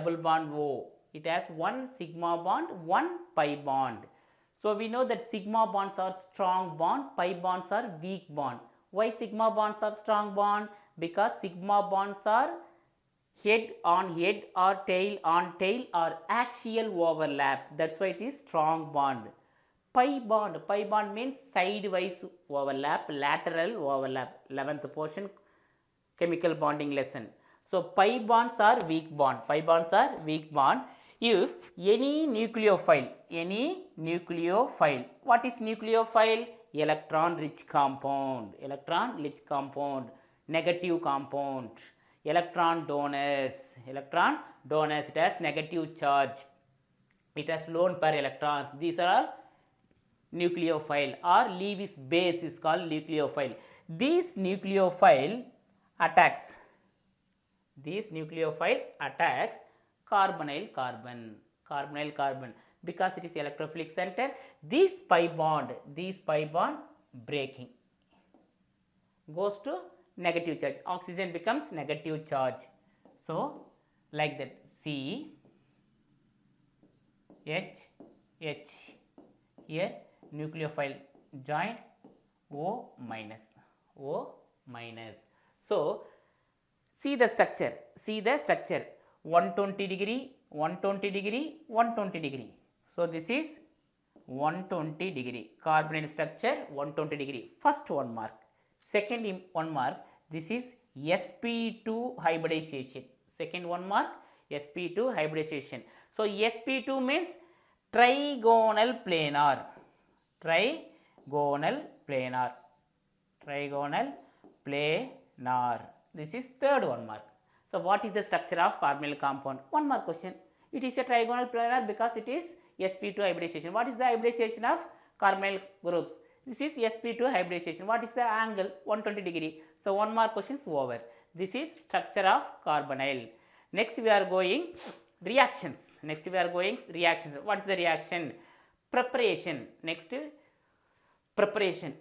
double bond O. It has one sigma bond, one pi bond. So we know that sigma bonds are strong bond, pi bonds are weak bond. Why sigma bonds are strong bond? Because sigma bonds are head on head or tail on tail or axial overlap. That's why it is strong bond. Pi bond means sidewise overlap, lateral overlap. 11th portion chemical bonding lesson. So pi bonds are weak bond. Pi bonds are weak bond. If any nucleophile, what is nucleophile? Electron rich compound, negative compound, electron donors, it has negative charge, it has lone pair electrons. These are all nucleophile, or Lewis base is called nucleophile. This nucleophile attacks carbonyl carbon because it is electrophilic center. This pi bond breaking goes to negative charge, oxygen becomes negative charge. So like that, C H here nucleophile joined O minus. So see the structure, 120 degree, 120 degree, 120 degree. So this is 120 degree, carbonyl structure 120 degree, first 1 mark. Second 1 mark, this is sp2 hybridization, second 1 mark, sp2 hybridization. So sp2 means trigonal planar, this is third 1 mark. So what is the structure of carbonyl compound? 1 mark question. It is a trigonal planar because it is sp2 hybridization. What is the hybridization of carbonyl group? This is sp2 hybridization. What is the angle? 120 degree. So 1 mark question is over. This is structure of carbonyl. Next we are going reactions. What is the reaction? Preparation. Next, preparation.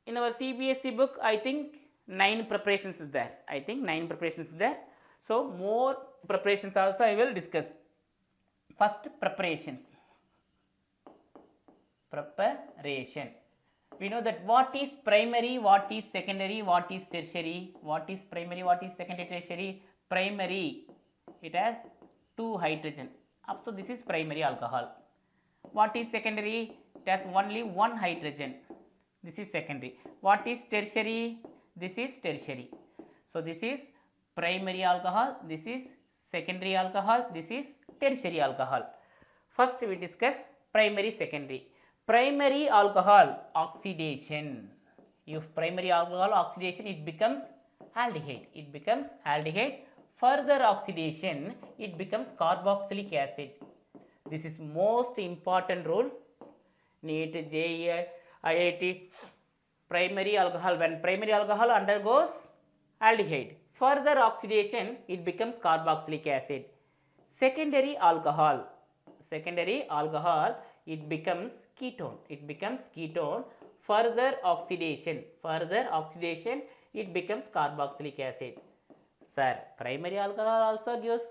In our CBSE book, I think 9 preparations is there. So more preparations also I will discuss. First, preparations. We know that what is primary, what is secondary, what is tertiary. Primary, it has 2 hydrogen. So this is primary alcohol. What is secondary? It has only 1 hydrogen. This is secondary. What is tertiary? This is tertiary. So this is primary alcohol, this is secondary alcohol, this is tertiary alcohol. First we discuss primary, secondary. Primary alcohol oxidation. If primary alcohol oxidation, it becomes aldehyde. Further oxidation, it becomes carboxylic acid. This is most important rule. NEET, JEE, IIT. Primary alcohol, when primary alcohol undergoes aldehyde, further oxidation, it becomes carboxylic acid. Secondary alcohol, it becomes ketone. Further oxidation, it becomes carboxylic acid. Sir, primary alcohol also gives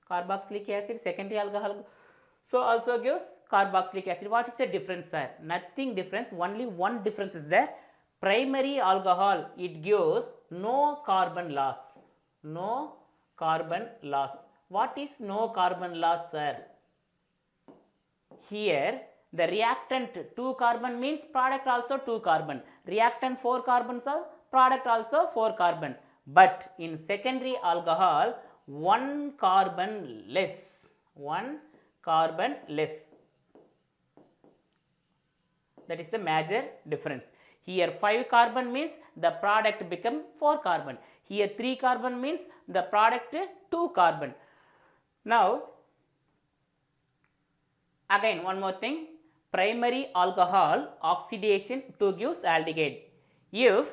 carboxylic acid, secondary alcohol so also gives carboxylic acid. What is the difference, sir? Nothing difference, only one difference is there. Primary alcohol, it gives no carbon loss. What is no carbon loss, sir? Here the reactant 2 carbon means product also 2 carbon. Reactant 4 carbons are product also 4 carbon. But in secondary alcohol, 1 carbon less. That is the major difference. Here 5 carbon means the product become 4 carbon. Here 3 carbon means the product 2 carbon. Now again one more thing, primary alcohol oxidation to gives aldehyde. If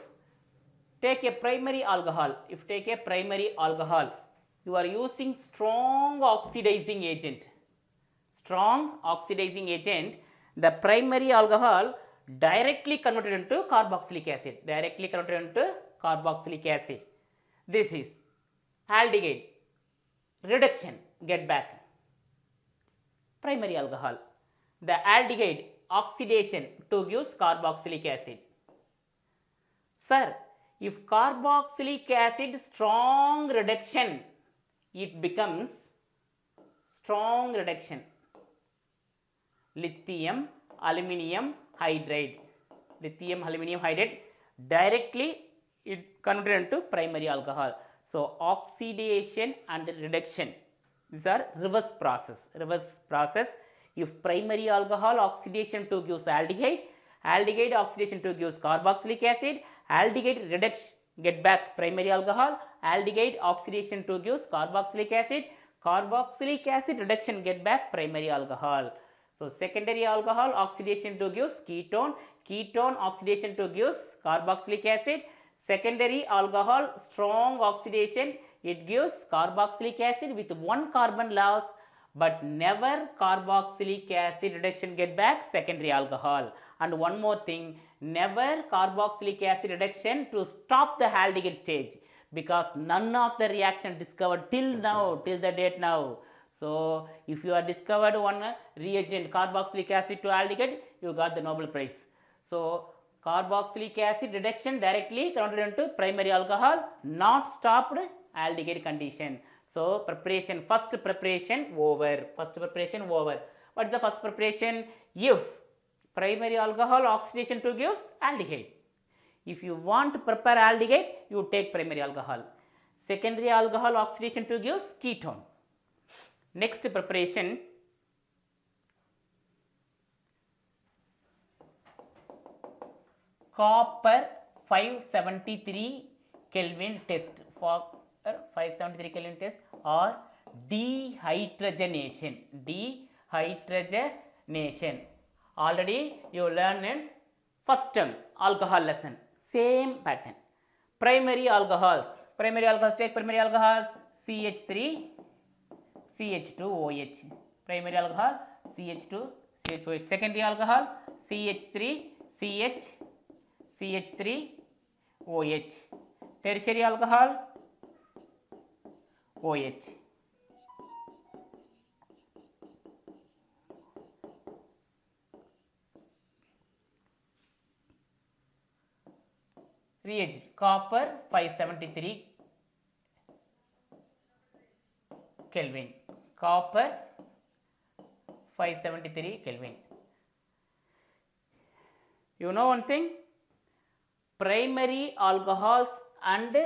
take a primary alcohol, you are using strong oxidizing agent, the primary alcohol directly converted into carboxylic acid. This is aldehyde reduction. get back primary alcohol. The aldehyde oxidation to gives carboxylic acid. Sir, if carboxylic acid strong reduction, it becomes strong reduction. Lithium aluminum hydride. Lithium aluminum hydride directly it converted into primary alcohol. So oxidation and reduction, these are reverse process. Reverse process. If primary alcohol oxidation to gives aldehyde, aldehyde oxidation to gives carboxylic acid, aldehyde reduction get back primary alcohol, aldehyde oxidation to gives carboxylic acid, carboxylic acid reduction get back primary alcohol. So secondary alcohol oxidation to gives ketone, ketone oxidation to gives carboxylic acid, secondary alcohol strong oxidation it gives carboxylic acid with one carbon loss, but never carboxylic acid reduction get back secondary alcohol. And one more thing, never carboxylic acid reduction to stop the aldehyde stage, because none of the reaction discovered till now, till the date now. So if you are discovered one reagent carboxylic acid to aldehyde, you got the Nobel Prize. So carboxylic acid reduction directly converted into primary alcohol, not stopped aldehyde condition. So preparation, first preparation over. First preparation over. What is the first preparation? If primary alcohol oxidation to gives aldehyde. If you want to prepare aldehyde, you take primary alcohol. Secondary alcohol oxidation to gives ketone. Next preparation, copper 573 Kelvin test. For 573 Kelvin test or dehydrogenation. Dehydrogenation. Already you learned in first term alcohol lesson. Same pattern. Primary alcohols. Primary alcohols, take primary alcohol CH3 CH2OH. Primary alcohol CH2 CH2OH. Secondary alcohol CH3 CH CH3OH. Tertiary alcohol OH. Reagent copper 573 Kelvin. Copper 573 Kelvin. You know one thing? Primary alcohols and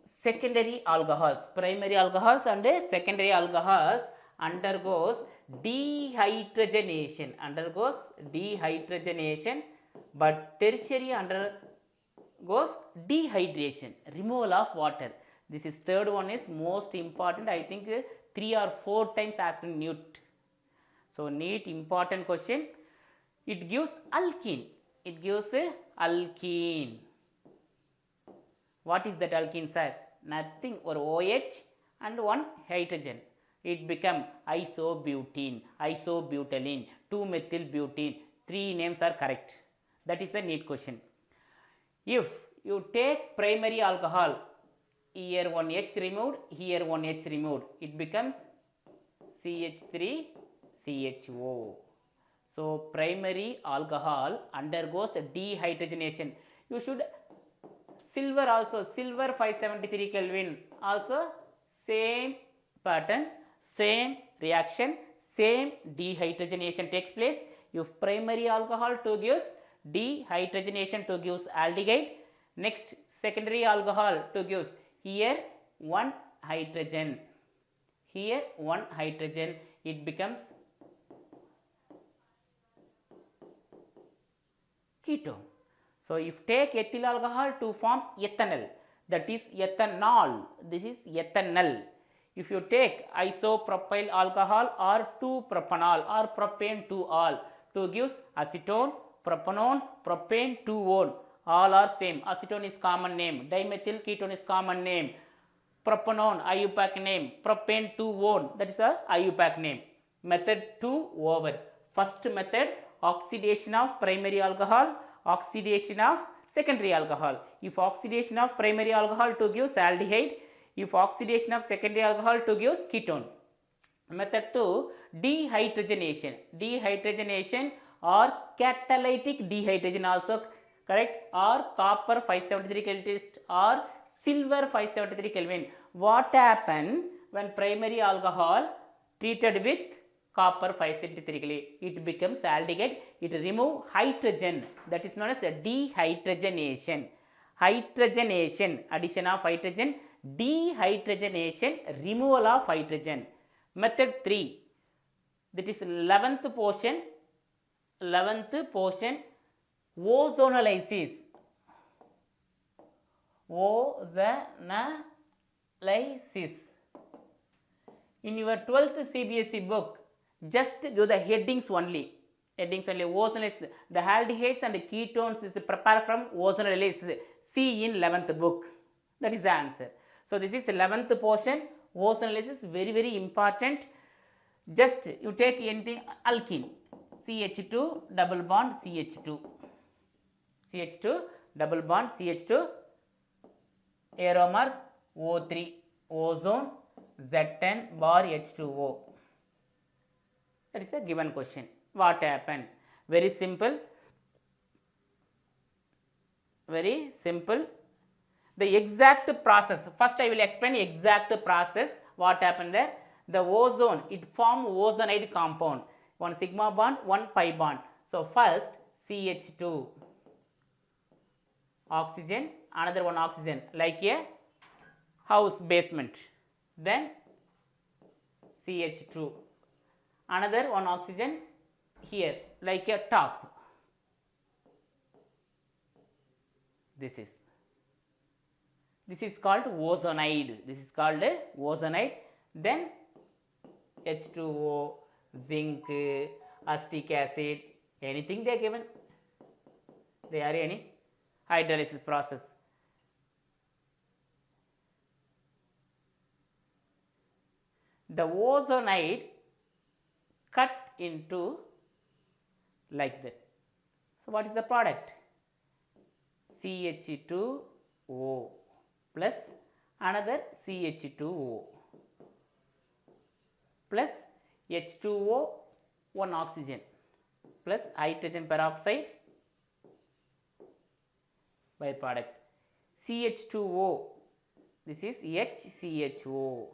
secondary alcohols. Primary alcohols and secondary alcohols undergoes dehydrogenation. Undergoes dehydrogenation, but tertiary undergoes dehydration, removal of water. This is third one is most important. I think 3 or 4 times asked in NEET. So NEET important question. It gives alkene. It gives alkene. What is that alkene, sir? Nothing, or OH and one hydrogen. It become isobutene, isobutylene, 2-methylbutene. 3 names are correct. That is a NEET question. If you take primary alcohol, here one H removed, here one H removed, it becomes CH3CHO. So primary alcohol undergoes dehydrogenation. You should silver also, silver 573 Kelvin also same pattern, same reaction, same dehydrogenation takes place. If primary alcohol to gives dehydrogenation to gives aldehyde, next secondary alcohol to gives here one hydrogen, here one hydrogen, it becomes ketone. So if take ethyl alcohol to form ethanol, that is ethanol, this is ethanol. If you take isopropyl alcohol or 2-propanol or propane 2-all to gives acetone, propanone, propane 2-one, all are same. Acetone is common name, dimethyl ketone is common name, propanone IUPAC name, propane 2-one, that is a IUPAC name. Method 2 over. First method, oxidation of primary alcohol, oxidation of secondary alcohol. If oxidation of primary alcohol to gives aldehyde, if oxidation of secondary alcohol to gives ketone. Method 2, dehydrogenation. Dehydrogenation or catalytic dehydrogen also correct, or copper 573 Kelvin or silver 573 Kelvin. What happen when primary alcohol treated with copper 573 Kelvin? It becomes aldehyde. It remove hydrogen. That is known as a dehydrogenation. Hydrogenation, addition of hydrogen. Dehydrogenation, removal of hydrogen. Method 3, that is 11th portion, ozonolysis. Ozonolysis. In your 12th CBSE book, just give the headings only. Ozonolysis. The aldehydes and ketones is prepared from ozonolysis. See in 11th book. That is the answer. So this is 11th portion. Ozonolysis is very, very important. Just you take anything, alkene, CH2 double bond CH2, CH2 double bond CH2, arrow mark O3, ozone, Z10 bar H2O. That is a given question. What happened? Very simple. Very simple. The exact process, first I will explain exact process, what happened there. The ozone, it form ozonide compound, one sigma bond, one pi bond. So first CH2, oxygen, another one oxygen, like a house basement. Then CH2, another one oxygen here, like a top. This is called ozonide. This is called ozonide. Then H2O, zinc, acetic acid, anything they are given. They are any hydrolysis process. The ozonide cut into like that. So what is the product? CH2O plus another CH2O plus H2O, one oxygen plus hydrogen peroxide byproduct. CH2O, this is HCHO,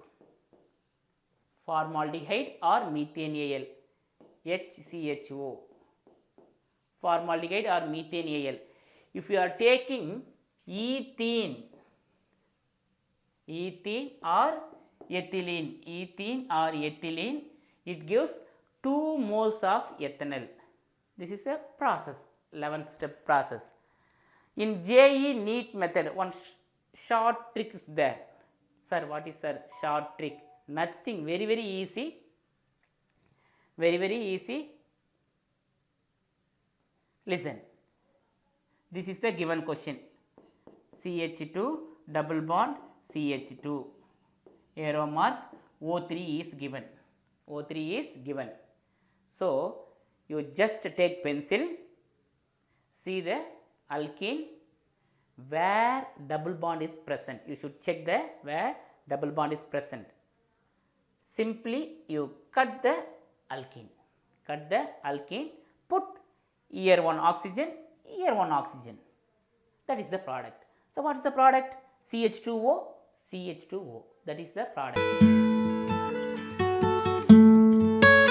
formaldehyde or methane Al, HCHO, formaldehyde or methane Al. If you are taking ethene or ethylene, it gives 2 moles of ethanol. This is a process, 11th step process. In JE NEAT method, one short trick is there. Sir, what is sir short trick? Nothing, very, very easy. Very, very easy. Listen. This is the given question. CH2 double bond CH2, arrow mark O3 is given. O3 is given. So you just take pencil, see the alkene where double bond is present. You should check the where double bond is present. Simply you cut the alkene. Put here one oxygen, here one oxygen. That is the product. So what is the product? CH2O, CH2O. That is the product.